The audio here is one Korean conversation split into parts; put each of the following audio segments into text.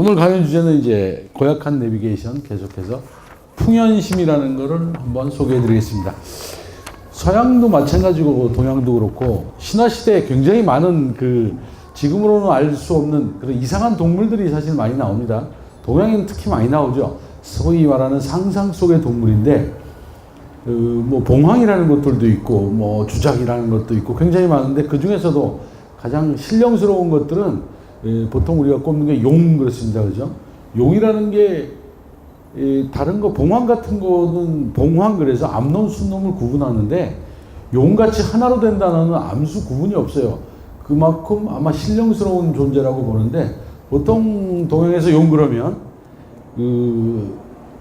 오늘 강연 주제는 이제 고약한 내비게이션 계속해서 풍연심이라는 것을 한번 소개해 드리겠습니다. 서양도 마찬가지고 동양도 그렇고 신화시대에 굉장히 많은 지금으로는 알 수 없는 그런 이상한 동물들이 사실 많이 나옵니다. 동양에는 특히 많이 나오죠. 소위 말하는 상상 속의 동물인데 뭐 봉황이라는 것들도 있고 뭐 주작이라는 것도 있고 굉장히 많은데 그 중에서도 가장 신령스러운 것들은 보통 우리가 꼽는 게 용 그렇습니다. 그죠? 용이라는 게 다른 거 봉황 같은 거는 봉황 그래서 암놈 순놈을 구분하는데 용같이 하나로 된 단어는 암수 구분이 없어요. 그만큼 아마 신령스러운 존재라고 보는데 보통 동양에서 용 그러면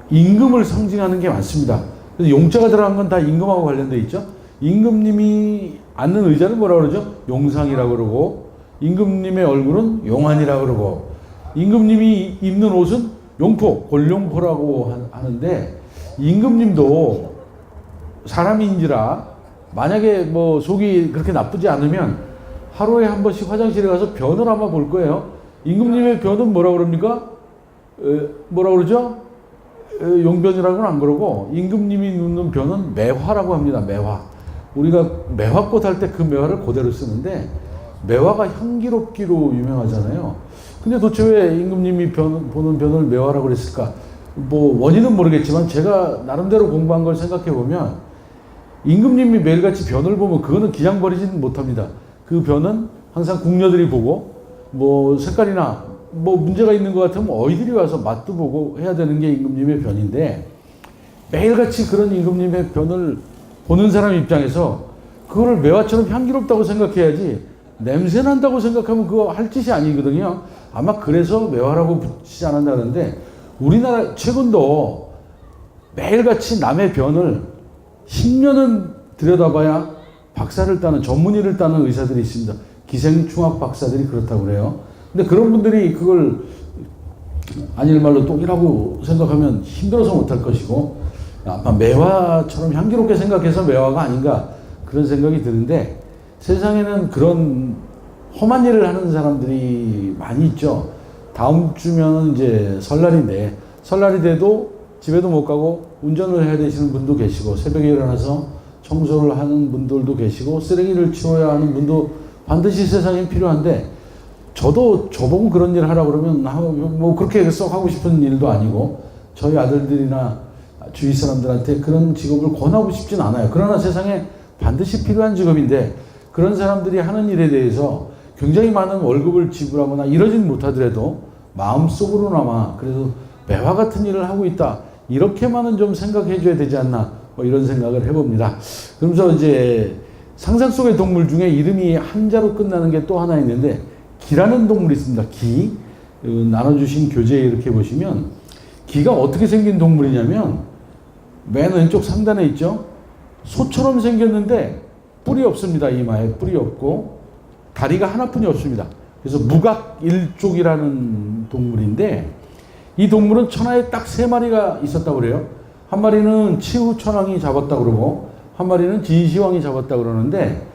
임금을 상징하는 게 많습니다. 그래서 용자가 들어간 건 다 임금하고 관련돼 있죠. 임금님이 앉는 의자를 뭐라 그러죠? 용상이라고 그러고 임금님의 얼굴은 용안이라고 그러고 임금님이 입는 옷은 용포, 골룡포라고 하는데 임금님도 사람인지라 만약에 뭐 속이 그렇게 나쁘지 않으면 하루에 한 번씩 화장실에 가서 변을 아마 볼 거예요. 임금님의 변은 뭐라 그럽니까? 뭐라 그러죠? 용변이라고는 안 그러고 임금님이 눕는 변은 매화라고 합니다. 매화. 우리가 매화꽃 할 때 그 매화를 그대로 쓰는데 매화가 향기롭기로 유명하잖아요. 근데 도대체 왜 임금님이 보는 변을 매화라고 그랬을까? 뭐 원인은 모르겠지만 제가 나름대로 공부한 걸 생각해 보면 임금님이 매일같이 변을 보면 그거는 그냥 버리지는 못합니다. 그 변은 항상 궁녀들이 보고 뭐 색깔이나 뭐 문제가 있는 것 같으면 어이들이 와서 맛도 보고 해야 되는 게 임금님의 변인데 매일같이 그런 임금님의 변을 보는 사람 입장에서 그거를 매화처럼 향기롭다고 생각해야지 냄새 난다고 생각하면 그거 할 짓이 아니거든요. 아마 그래서 매화라고 붙이지 않았다는데 우리나라 최근도 매일같이 남의 변을 10년은 들여다봐야 박사를 따는 전문의를 따는 의사들이 있습니다. 기생충학 박사들이 그렇다고 그래요. 근데 그런 분들이 그걸 아닐 말로 똥이라고 생각하면 힘들어서 못할 것이고 아마 매화처럼 향기롭게 생각해서 매화가 아닌가 그런 생각이 드는데 세상에는 그런 험한 일을 하는 사람들이 많이 있죠. 다음 주면 이제 설날인데 설날이 돼도 집에도 못 가고 운전을 해야 되시는 분도 계시고 새벽에 일어나서 청소를 하는 분들도 계시고 쓰레기를 치워야 하는 분도 반드시 세상에 필요한데 저도 저보고 그런 일을 하라고 그러면 뭐 그렇게 썩 하고 싶은 일도 아니고 저희 아들들이나 주위 사람들한테 그런 직업을 권하고 싶진 않아요. 그러나 세상에 반드시 필요한 직업인데 그런 사람들이 하는 일에 대해서 굉장히 많은 월급을 지불하거나 이러진 못하더라도 마음속으로나마 그래도 매화 같은 일을 하고 있다. 이렇게만은 좀 생각해 줘야 되지 않나 뭐 이런 생각을 해봅니다. 그러면서 이제 상상 속의 동물 중에 이름이 한자로 끝나는 게 또 하나 있는데 기라는 동물이 있습니다. 기. 나눠주신 교재에 이렇게 보시면 기가 어떻게 생긴 동물이냐면 맨 왼쪽 상단에 있죠. 소처럼 생겼는데 뿔이 없습니다. 이마에 뿔이 없고 다리가 하나뿐이 없습니다. 그래서 무각일족이라는 동물인데 이 동물은 천하에 딱 3마리가 있었다고 그래요. 한 마리는 치우천왕이 잡았다고 그러고 한 마리는 진시황이 잡았다고 그러는데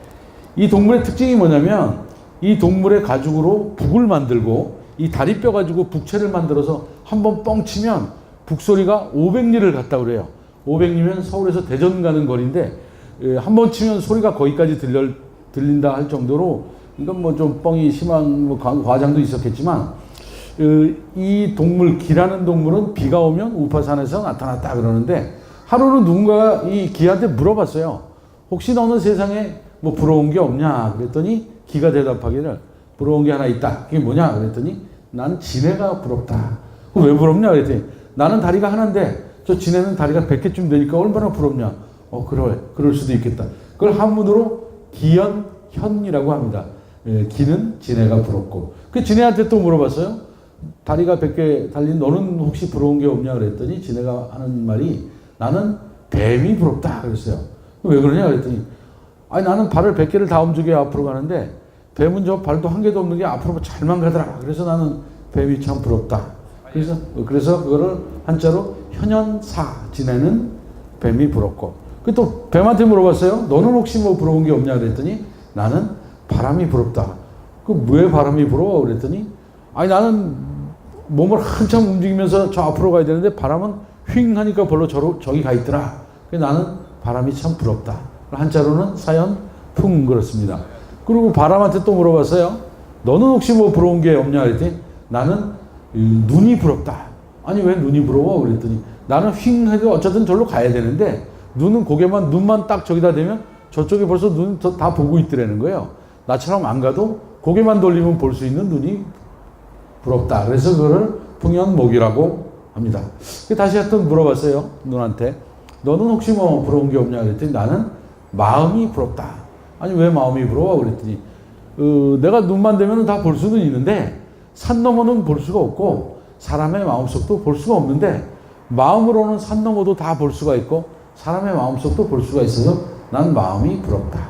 이 동물의 특징이 뭐냐면 이 동물의 가죽으로 북을 만들고 이 다리뼈 가지고 북채를 만들어서 한번 뻥 치면 북소리가 500리를 갔다고 그래요. 500리면 서울에서 대전 가는 거리인데 한 번 치면 소리가 거기까지 들린다 할 정도로 이건 뭐 좀 뻥이 심한 뭐 과장도 있었겠지만 이 동물 기라는 동물은 비가 오면 우파산에서 나타났다 그러는데 하루는 누군가가 이 기한테 물어봤어요. 혹시 너는 세상에 뭐 부러운 게 없냐 그랬더니 기가 대답하기를 부러운 게 하나 있다. 그게 뭐냐 그랬더니 난 지네가 부럽다. 왜 부럽냐 그랬더니 나는 다리가 하나인데 저 지네는 다리가 100개쯤 되니까 얼마나 부럽냐. 그럴 수도 있겠다. 그걸 한문으로 기연현이라고 합니다. 기는 지네가 부럽고. 그 지네한테 또 물어봤어요. 다리가 100개 달린 너는 혹시 부러운 게 없냐 그랬더니 지네가 하는 말이 나는 뱀이 부럽다 그랬어요. 왜 그러냐 그랬더니 아니 나는 발을 100개를 다 움직여 앞으로 가는데 뱀은 저 발도 한 개도 없는 게 앞으로 잘만 가더라. 그래서 나는 뱀이 참 부럽다. 그래서 그거를 한자로 현연사 지네는 뱀이 부럽고. 또 뱀한테 물어봤어요. 너는 혹시 뭐 부러운 게 없냐 그랬더니 나는 바람이 부럽다. 왜 바람이 부러워 그랬더니 아니 나는 몸을 한참 움직이면서 저 앞으로 가야 되는데 바람은 휙 하니까 별로 저기 가 있더라. 그래서 나는 바람이 참 부럽다. 한자로는 사연 풍 그렇습니다. 그리고 바람한테 또 물어봤어요. 너는 혹시 뭐 부러운 게 없냐 그랬더니 나는 눈이 부럽다. 아니 왜 눈이 부러워? 그랬더니 나는 휙 해도 어쨌든 절로 가야 되는데 눈은 눈만 딱 저기다 대면 저쪽에 벌써 눈 다 보고 있더라는 거예요. 나처럼 안 가도 고개만 돌리면 볼 수 있는 눈이 부럽다. 그래서 그거를 풍연목이라고 합니다. 다시 한번 물어봤어요. 눈한테. 너는 혹시 뭐 부러운 게 없냐 그랬더니 나는 마음이 부럽다. 아니 왜 마음이 부러워? 그랬더니 내가 눈만 대면 다 볼 수는 있는데 산 너머는 볼 수가 없고 사람의 마음속도 볼 수가 없는데 마음으로는 산 너머도 다 볼 수가 있고 사람의 마음속도 볼 수가 있어서 난 마음이 부럽다.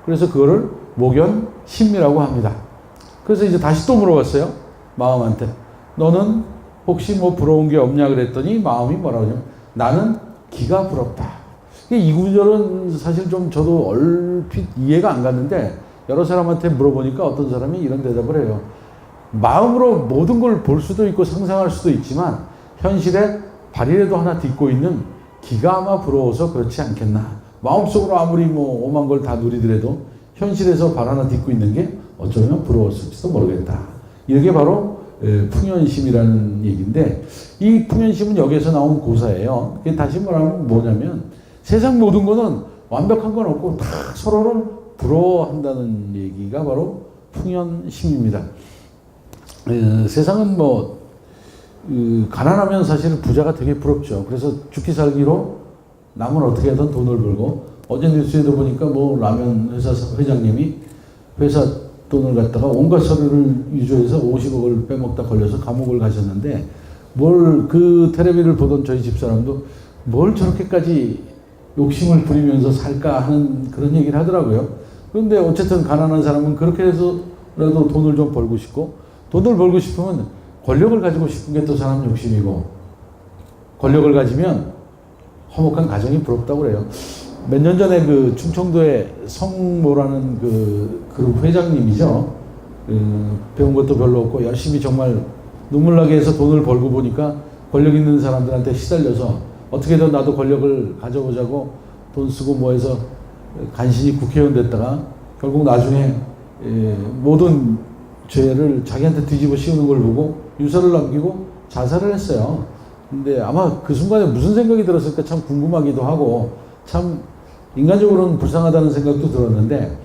그래서 그거를 목연심이라고 합니다. 그래서 이제 다시 또 물어봤어요. 마음한테. 너는 혹시 뭐 부러운 게 없냐 그랬더니 마음이 뭐라고 하냐면 나는 기가 부럽다. 이 구절은 사실 좀 저도 얼핏 이해가 안 갔는데 여러 사람한테 물어보니까 어떤 사람이 이런 대답을 해요. 마음으로 모든 걸 볼 수도 있고 상상할 수도 있지만 현실에 발이라도 하나 딛고 있는 기가 아마 부러워서 그렇지 않겠나. 마음속으로 아무리 뭐 오만 걸 다 누리더라도 현실에서 발 하나 딛고 있는 게 어쩌면 부러웠을지도 모르겠다. 이게 바로 풍연심이라는 얘기인데 이 풍연심은 여기에서 나온 고사예요. 다시 말하면 뭐냐면 세상 모든 거는 완벽한 건 없고 다 서로를 부러워한다는 얘기가 바로 풍연심입니다. 세상은 뭐 가난하면 사실 부자가 되게 부럽죠. 그래서 죽기 살기로 남은 어떻게 하든 돈을 벌고 어제 뉴스에도 보니까 뭐 라면 회사 회장님이 회사 돈을 갖다가 온갖 서류를 유조해서 50억을 빼먹다 걸려서 감옥을 가셨는데 뭘 그 텔레비를 보던 저희 집사람도 뭘 저렇게까지 욕심을 부리면서 살까 하는 그런 얘기를 하더라고요. 그런데 어쨌든 가난한 사람은 그렇게 해서라도 돈을 좀 벌고 싶고 돈을 벌고 싶으면 권력을 가지고 싶은 게 또 사람 욕심이고 권력을 가지면 화목한 가정이 부럽다고 그래요. 몇 년 전에 그 충청도의 성모라는 그 그룹 회장님이죠. 배운 것도 별로 없고 열심히 정말 눈물나게 해서 돈을 벌고 보니까 권력 있는 사람들한테 시달려서 어떻게든 나도 권력을 가져보자고 돈 쓰고 뭐 해서 간신히 국회의원 됐다가 결국 나중에 모든 죄를 자기한테 뒤집어 씌우는 걸 보고 유서를 남기고 자살을 했어요. 근데 아마 그 순간에 무슨 생각이 들었을까 참 궁금하기도 하고 참 인간적으로는 불쌍하다는 생각도 들었는데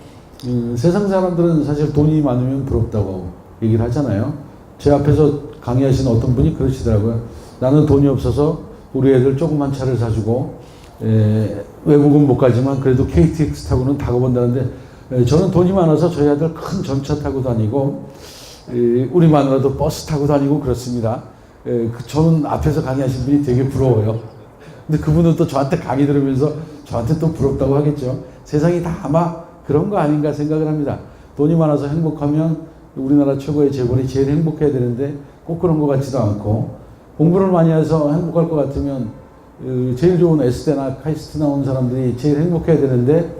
세상 사람들은 사실 돈이 많으면 부럽다고 얘기를 하잖아요. 제 앞에서 강의하신 어떤 분이 그러시더라고요. 나는 돈이 없어서 우리 애들 조그만 차를 사주고 외국은 못 가지만 그래도 KTX 타고는 다 가본다는데 저는 돈이 많아서 저희 아들 큰 전차 타고 다니고 우리 마누라도 버스 타고 다니고 그렇습니다. 저는 앞에서 강의하신 분이 되게 부러워요. 근데 그분은 또 저한테 강의 들으면서 저한테 또 부럽다고 하겠죠. 세상이 다 아마 그런 거 아닌가 생각을 합니다. 돈이 많아서 행복하면 우리나라 최고의 재벌이 제일 행복해야 되는데 꼭 그런 것 같지도 않고 공부를 많이 해서 행복할 것 같으면 제일 좋은 S대나 카이스트 나온 사람들이 제일 행복해야 되는데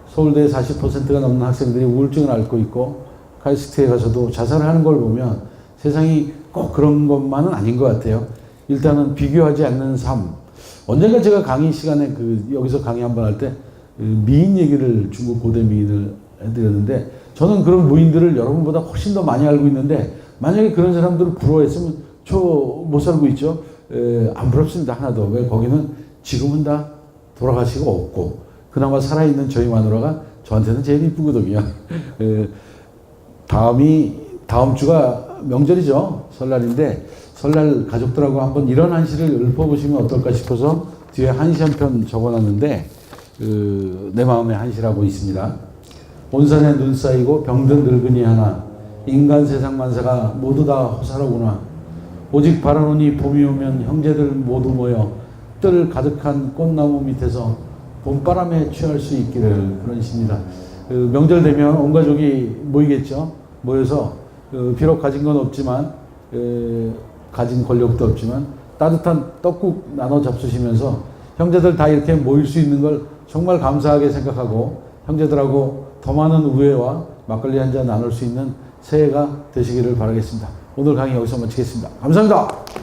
서울대 40%가 넘는 학생들이 우울증을 앓고 있고 카이스트에 가서도 자살을 하는 걸 보면 세상이 꼭 그런 것만은 아닌 것 같아요. 일단은 비교하지 않는 삶. 언젠가 제가 강의 시간에 여기서 강의 한번 할 때 미인 얘기를 중국 고대 미인을 해드렸는데 저는 그런 무인들을 여러분보다 훨씬 더 많이 알고 있는데 만약에 그런 사람들을 부러워했으면 저 못 살고 있죠. 안 부럽습니다. 하나도. 왜 거기는 지금은 다 돌아가시고 없고 그나마 살아있는 저희 마누라가 저한테는 제일 이쁘거든요. 다음 주가 명절이죠. 설날인데 설날 가족들하고 한번 이런 한시를 읊어보시면 어떨까 싶어서 뒤에 한시 한 편 적어놨는데 내 마음의 한시라고 있습니다. 온산에 눈 쌓이고 병든 늙은이 하나 인간 세상 만사가 모두 다 호사로구나. 오직 바라노니 봄이 오면 형제들 모두 모여 뜰 가득한 꽃나무 밑에서 봄바람에 취할 수 있기를. 그런 시입니다. 명절 되면 온 가족이 모이겠죠. 모여서 비록 가진 건 없지만 가진 권력도 없지만 따뜻한 떡국 나눠 잡수시면서 형제들 다 이렇게 모일 수 있는 걸 정말 감사하게 생각하고 형제들하고 더 많은 우애와 막걸리 한잔 나눌 수 있는 새해가 되시기를 바라겠습니다. 오늘 강의 여기서 마치겠습니다. 감사합니다.